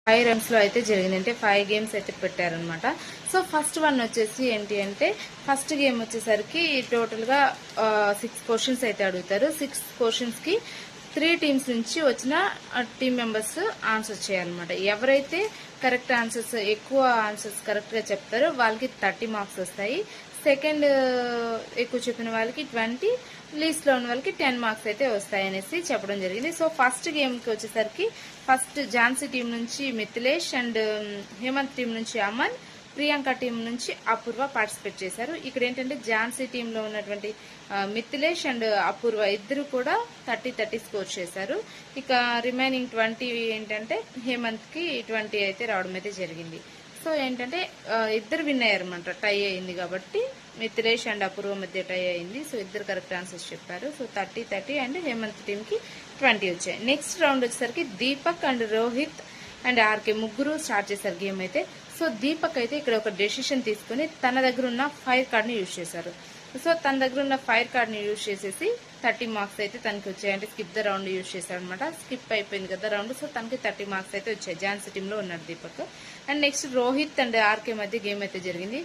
5 rounds లో అయితే జరిగింది. అంటే 5 గేమ్స్ అయితే పెట్టారనమాట. సో ఫస్ట్ వన్ వచ్చేసి ఏంటి అంటే ఫస్ట్ గేమ్ వచ్చేసరికి టోటల్ గా 6 క్వశ్చన్స్ అయితే అడుగుతారు. 6 క్వశ్చన్స్ కి 3 టీమ్స్ నుంచి వచ్చిన టీమ్ మెంబర్స్ ఆన్సర్ చేయాలన్నమాట. ఎవరైతే కరెక్ట్ ఆన్సర్స్ ఎక్కువ ఆన్సర్స్ కరెక్ట్ గా చెప్తారో వాళ్ళకి 30 మార్క్స్ వస్తాయి. సెకండ్ ఎక్కువ చెప్పిన వాళ్ళకి 20, లీస్ట్ లో ఉన్న వాళ్ళకి 10 మార్క్స్ అయితే వస్తాయి అనేసి చెప్పడం జరిగింది. సో ఫస్ట్ గేమ్ కి వచ్చేసరికి ఫస్ట్ ఝాన్సీ టీం నుంచి మిథిలేష్ అండ్ హేమంత్ టీం నుంచి అమన్, ప్రియాంక టీం నుంచి అపూర్వ పార్టిసిపేట్ చేశారు. ఇక్కడ ఏంటంటే ఝాన్సీ టీంలో ఉన్నటువంటి మిథిలేష్ అండ్ అపూర్వ ఇద్దరు కూడా 30 స్కోర్ చేశారు. ఇక రిమైనింగ్ 20 ఏంటంటే హేమంత్ కి 20 అయితే రావడం అయితే జరిగింది. సో ఏంటంటే ఇద్దరు విన్ అయ్యారన్నమాట. టై అయింది కాబట్టి మిథిలేష్ అండ్ అపూర్వ మధ్య టై అయింది. సో ఇద్దరు కరెక్ట్ ఆన్సర్స్ చెప్పారు. సో 30 అండ్ హేమంత్ టీం కి 20 వచ్చాయి. నెక్స్ట్ రౌండ్ వచ్చేసరికి Deepak and Rohit and RK ముగ్గురు స్టార్ట్ చేశారు గేమ్ అయితే. సో దీపక్ అయితే ఇక్కడ ఒక డెసిషన్ తీసుకుని తన దగ్గర ఉన్న ఫైర్ కార్డ్ ని యూజ్ చేశారు. సో తన దగ్గర ఉన్న ఫైర్ కార్డ్ ని యూజ్ చేసేసి 30 మార్క్స్ అయితే తనకి వచ్చాయి. అంటే స్కిప్ ద రౌండ్ యూజ్ చేశాడు అనమాట. స్కిప్ అయిపోయింది కదా రౌండ్. సో తనకి 30 మార్క్స్ అయితే వచ్చాయి. ఝాన్సీ టీమ్ లో ఉన్నాడు Deepak. And next Rohit and RK మధ్య గేమ్ అయితే జరిగింది.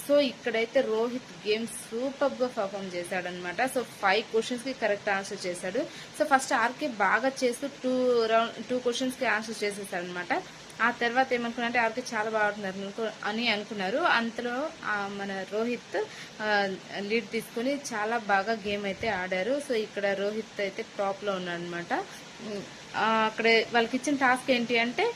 సో ఇక్కడైతే రోహిత్ గేమ్ సూపర్ గా పర్ఫామ్ చేశాడు అనమాట. సో 5 క్వశ్చన్స్ కి కరెక్ట్ ఆన్సర్ చేశాడు. సో ఫస్ట్ ఆర్కే బాగా చేస్తూ 2 క్వశ్చన్స్ కి ఆన్సర్ చేసేసాడు అనమాట. ఆ తర్వాత ఏమనుకున్నారంటే ఆర్కే చాలా బాగుంటున్నారు అని అనుకున్నారు. అంతలో మన రోహిత్ లీడ్ తీసుకుని చాలా బాగా గేమ్ అయితే ఆడారు. సో ఇక్కడ రోహిత్ అయితే టాప్ లో ఉన్నాడు అనమాట. అక్కడ వాళ్ళకి ఇచ్చిన టాస్క్ ఏంటి అంటే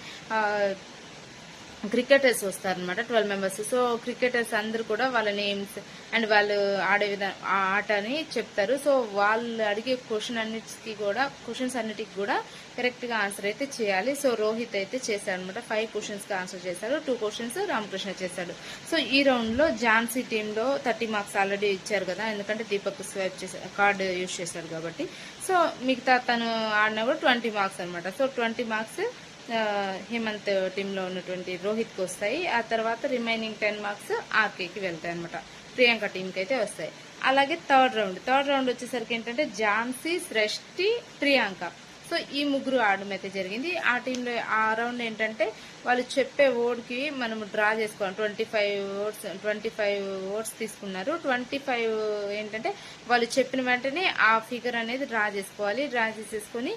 క్రికెటర్స్ వస్తారనమాట, 12 మెంబర్స్. సో క్రికెటర్స్ అందరు కూడా వాళ్ళ నేమ్స్ అండ్ వాళ్ళు ఆడే ఆటని చెప్తారు. సో వాళ్ళు అడిగే క్వశ్చన్స్ అన్నిటికి కూడా కరెక్ట్ గా ఆన్సర్ అయితే చేయాలి. సో రోహిత్ అయితే చేశాడు అనమాట. 5 క్వశ్చన్స్ కి ఆన్సర్ చేశాడు. 2 క్వశ్చన్స్ రామకృష్ణ చేశాడు. సో ఈ రౌండ్ లో ఝాన్సీ టీమ్ లో 30 మార్క్స్ ఆల్రెడీ ఇచ్చారు కదా, ఎందుకంటే దీపక్ స్వైప్ చేశారు, కార్డు యూజ్ చేశారు కాబట్టి. సో మిగతా తను ఆడినా కూడా 20 మార్క్స్ అనమాట. సో 20 మార్క్స్ హేమంత్ టీంలో ఉన్నటువంటి రోహిత్ కి వస్తాయి. ఆ తర్వాత రిమైనింగ్ 10 మార్క్స్ ఆర్కేకి వెళ్తాయి అనమాట. ప్రియాంక టీంకి అయితే వస్తాయి. అలాగే థర్డ్ రౌండ్ వచ్చేసరికి ఏంటంటే ఝాన్సీ, సృష్టి, ప్రియాంక. సో ఈ ముగ్గురు ఆడడం అయితే జరిగింది. ఆ టీంలో ఆ రౌండ్ ఏంటంటే వాళ్ళు చెప్పే ఓడ్కి మనం డ్రా చేసుకోవాలి. 25 ఓట్స్ తీసుకున్నారు. 25 ఏంటంటే వాళ్ళు చెప్పిన వెంటనే ఆ ఫిగర్ అనేది డ్రా చేసుకోవాలి. డ్రా చేసేసుకొని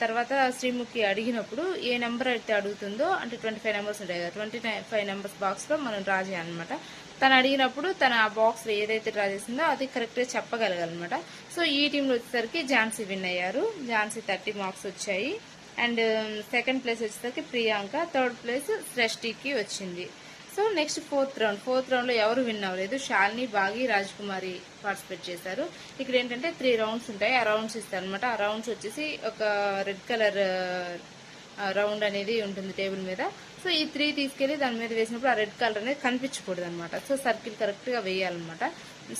తర్వాత శ్రీముఖి అడిగినప్పుడు ఏ నెంబర్ అయితే అడుగుతుందో, అంటే 25 నెంబర్స్ ఉంటాయి కదా, 25 నెంబర్స్ బాక్స్ లో మనం డ్రా చేయాలన్నమాట. తను అడిగినప్పుడు తన ఆ బాక్స్ లో ఏదైతే డ్రా చేసిందో అది కరెక్ట్ గా చెప్పగలగాలన్నమాట. సో ఈ టీంలో వచ్చేసరికి ఝాన్సీ విన్ అయ్యారు. ఝాన్సీ 30 మార్క్స్ వచ్చాయి. అండ్ సెకండ్ ప్లేస్ వచ్చేసరికి ప్రియాంక, థర్డ్ ప్లేస్ సృష్టికి వచ్చింది. సో నెక్స్ట్ ఫోర్త్ రౌండ్ లో ఎవరు విన్ అవ్వలేదు. శాలిని, బాగి, రాజకుమారి పార్టిసిపేట్ చేశారు. ఇక్కడ ఏంటంటే 3 రౌండ్స్ ఉంటాయి. ఆ రౌండ్స్ ఇస్తారనమాట. ఆ రౌండ్స్ వచ్చేసి ఒక రెడ్ కలర్ రౌండ్ అనేది ఉంటుంది టేబుల్ మీద. సో ఈ 3 తీసుకెళ్లి దాని మీద వేసినప్పుడు ఆ రెడ్ కలర్ అనేది కనిపించకూడదు అనమాట. సో సర్కిల్ కరెక్ట్ గా వేయాలన్నమాట.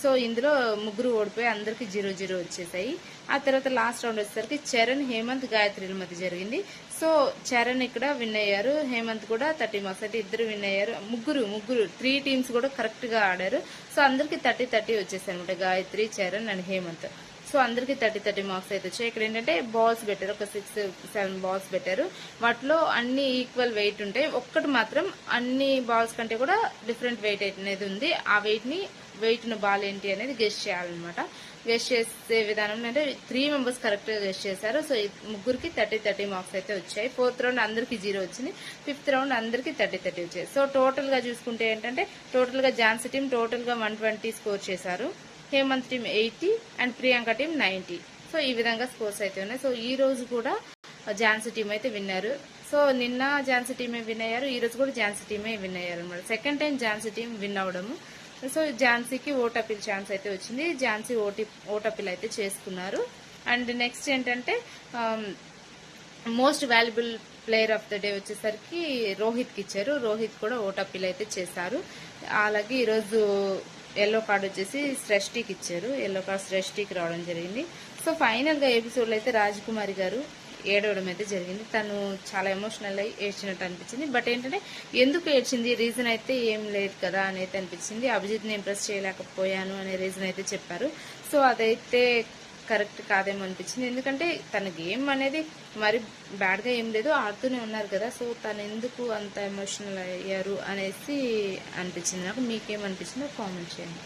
సో ఇందులో ముగ్గురు ఓడిపోయి అందరికి 0-0 వచ్చేసాయి. ఆ తర్వాత లాస్ట్ రౌండ్ వచ్చేసరికి చరణ్, హేమంత్, గాయత్రిల మధ్య జరిగింది. సో చరణ్ ఇక్కడ విన్ అయ్యారు. హేమంత్ కూడా 30 మార్క్స్ అయితే ఇద్దరు విన్ అయ్యారు. ముగ్గురు 3 టీమ్స్ కూడా కరెక్ట్ గా ఆడారు. సో అందరికి 30 వచ్చేసాయి అనమాట. గాయత్రి, చరణ్ అండ్ హేమంత్. సో అందరికి 30 మార్క్స్ అయితే వచ్చాయి. ఇక్కడ ఏంటంటే బాల్స్ పెట్టారు, ఒక 6-7 బాల్స్ పెట్టారు. వాటిలో అన్ని ఈక్వల్ వెయిట్ ఉంటాయి. ఒక్కటి మాత్రం అన్ని బాల్స్ కంటే కూడా డిఫరెంట్ వెయిట్ అనేది ఉంది. ఆ వెయిట్ ఉన్న బాల్ ఏంటి అనేది గెస్ట్ చేయాలన్నమాట. గెస్ట్ చేసే విధానంలో అంటే 3 మెంబర్స్ కరెక్ట్ గా గెస్ట్ చేశారు. సో ముగ్గురికి 30 మార్క్స్ అయితే వచ్చాయి. 4th రౌండ్ అందరికి 0 వచ్చింది. 5th రౌండ్ అందరికి 30 వచ్చాయి. సో టోటల్ గా చూసుకుంటే ఏంటంటే టోటల్ గా ఝాన్సీ టీం టోటల్ గా 120 స్కోర్ చేశారు. Hemanth team 80 and Priyanka team 90. So ఈ విధంగా స్కోర్స్ అయితే ఉన్నాయి. సో ఈ రోజు కూడా ఝాన్సీ టీం అయితే విన్నారు. సో నిన్న ఝాన్సీ టీమే విన్ అయ్యారు. ఈ రోజు కూడా ఝాన్సీ టీమే విన్ అయ్యారు అనమాట. Second time Jhansi team win అవడము. సో ఝాన్సీకి ఓట్ అపీల్ ఛాన్స్ అయితే వచ్చింది. ఝాన్సీ ఓట్ అపీల్ అయితే చేసుకున్నారు. అండ్ నెక్స్ట్ ఏంటంటే most valuable player of the day వచ్చేసరికి రోహిత్ కి ఇచ్చారు. రోహిత్ కూడా ఓట్ అపీల్ అయితే చేశారు. అలాగే ఈరోజు ఎల్లో కార్డ్ వచ్చేసి సృష్టికి ఇచ్చారు. ఎల్లో కార్డ్ సృష్టికి రావడం జరిగింది. సో ఫైనల్ గా ఎపిసోడ్ లో అయితే రాజకుమారి గారు ఏడవడం అయితే జరిగింది. తను చాలా ఎమోషనల్ అయి ఏడ్చినట్టు అనిపించింది. బట్ ఏంటంటే ఎందుకు ఏడ్చింది, రీజన్ అయితే ఏం లేదు కదా అని అయితే అనిపించింది. అభిజిత్ ని ఇంప్రెస్ చేయలేకపోయాను అనే రీజన్ అయితే చెప్పారు. సో అదైతే కరెక్ట్ కాదేమో అనిపించింది. ఎందుకంటే తన గేమ్ అనేది మరి బ్యాడ్గా ఏం లేదు, ఆడుతూనే ఉన్నారు కదా. సో తను ఎందుకు అంత ఎమోషనల్ అయ్యారు అనేసి అనిపించింది నాకు. మీకేమనిపించిందో కామెంట్ చేయండి.